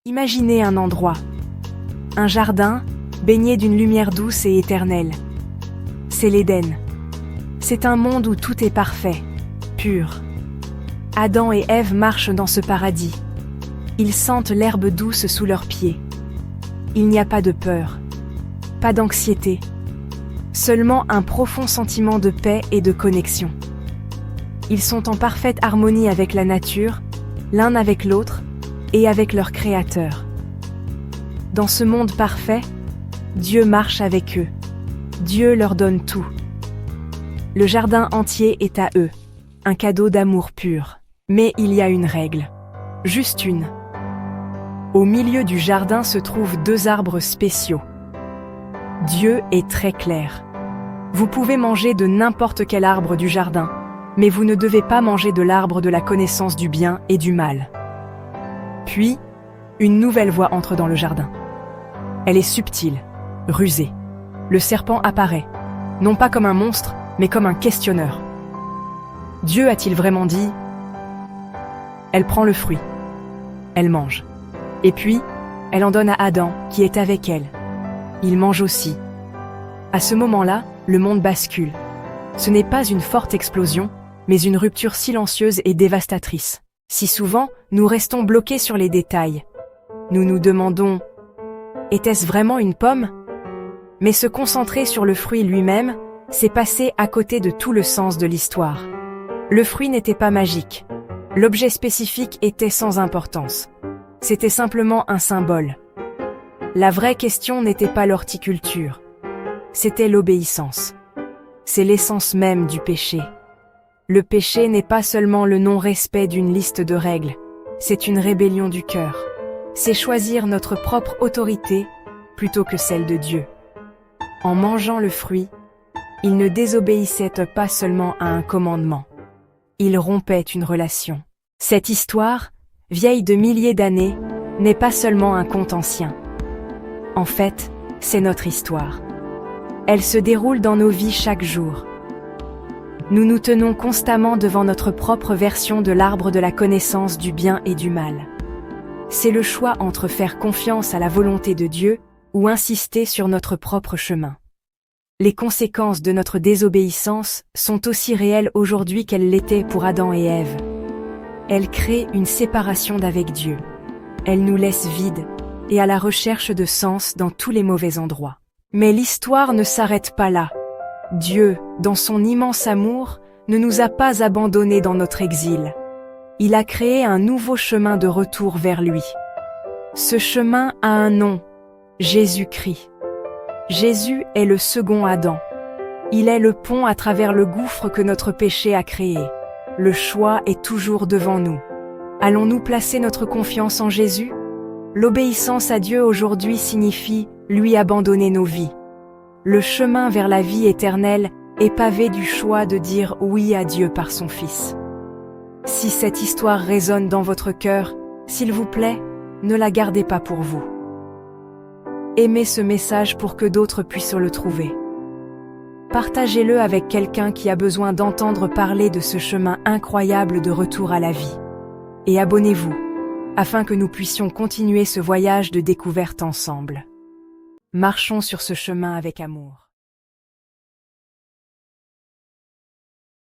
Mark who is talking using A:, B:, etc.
A: Imaginez un endroit, un jardin baigné d'une lumière douce et éternelle. C'est l'Éden. C'est un monde où tout est parfait, pur. Adam et Ève marchent dans ce paradis. Ils sentent l'herbe douce sous leurs pieds. Il n'y a pas de peur, pas d'anxiété, seulement un profond sentiment de paix et de connexion. Ils sont en parfaite harmonie avec la nature, l'un avec l'autre et avec leur Créateur. Dans ce monde parfait, Dieu marche avec eux. Dieu leur donne tout. Le jardin entier est à eux, un cadeau d'amour pur. Mais il y a une règle, juste une. Au milieu du jardin se trouvent deux arbres spéciaux. Dieu est très clair. Vous pouvez manger de n'importe quel arbre du jardin, mais vous ne devez pas manger de l'arbre de la connaissance du bien et du mal. Puis, une nouvelle voix entre dans le jardin. Elle est subtile, rusée. Le serpent apparaît, non pas comme un monstre, mais comme un questionneur. Dieu a-t-il vraiment dit ? Elle prend le fruit. Elle mange. Et puis, elle en donne à Adam, qui est avec elle. Il mange aussi. À ce moment-là, le monde bascule. Ce n'est pas une forte explosion, mais une rupture silencieuse et dévastatrice. Si souvent, nous restons bloqués sur les détails. Nous nous demandons, était-ce vraiment une pomme ? Mais se concentrer sur le fruit lui-même, c'est passer à côté de tout le sens de l'histoire. Le fruit n'était pas magique. L'objet spécifique était sans importance. C'était simplement un symbole. La vraie question n'était pas l'horticulture. C'était l'obéissance. C'est l'essence même du péché. Le péché n'est pas seulement le non-respect d'une liste de règles, c'est une rébellion du cœur. C'est choisir notre propre autorité plutôt que celle de Dieu. En mangeant le fruit, il ne désobéissait pas seulement à un commandement. Il rompait une relation. Cette histoire, vieille de milliers d'années, n'est pas seulement un conte ancien. En fait, c'est notre histoire. Elle se déroule dans nos vies chaque jour. Nous nous tenons constamment devant notre propre version de l'arbre de la connaissance du bien et du mal. C'est le choix entre faire confiance à la volonté de Dieu ou insister sur notre propre chemin. Les conséquences de notre désobéissance sont aussi réelles aujourd'hui qu'elles l'étaient pour Adam et Ève. Elles créent une séparation d'avec Dieu. Elles nous laissent vides et à la recherche de sens dans tous les mauvais endroits. Mais l'histoire ne s'arrête pas là. Dieu, dans son immense amour, ne nous a pas abandonnés dans notre exil. Il a créé un nouveau chemin de retour vers lui. Ce chemin a un nom, Jésus-Christ. Jésus est le second Adam. Il est le pont à travers le gouffre que notre péché a créé. Le choix est toujours devant nous. Allons-nous placer notre confiance en Jésus ? L'obéissance à Dieu aujourd'hui signifie lui abandonner nos vies. Le chemin vers la vie éternelle est pavé du choix de dire oui à Dieu par son Fils. Si cette histoire résonne dans votre cœur, s'il vous plaît, ne la gardez pas pour vous. Aimez ce message pour que d'autres puissent le trouver. Partagez-le avec quelqu'un qui a besoin d'entendre parler de ce chemin incroyable de retour à la vie. Et abonnez-vous, afin que nous puissions continuer ce voyage de découverte ensemble. Marchons sur ce chemin avec amour.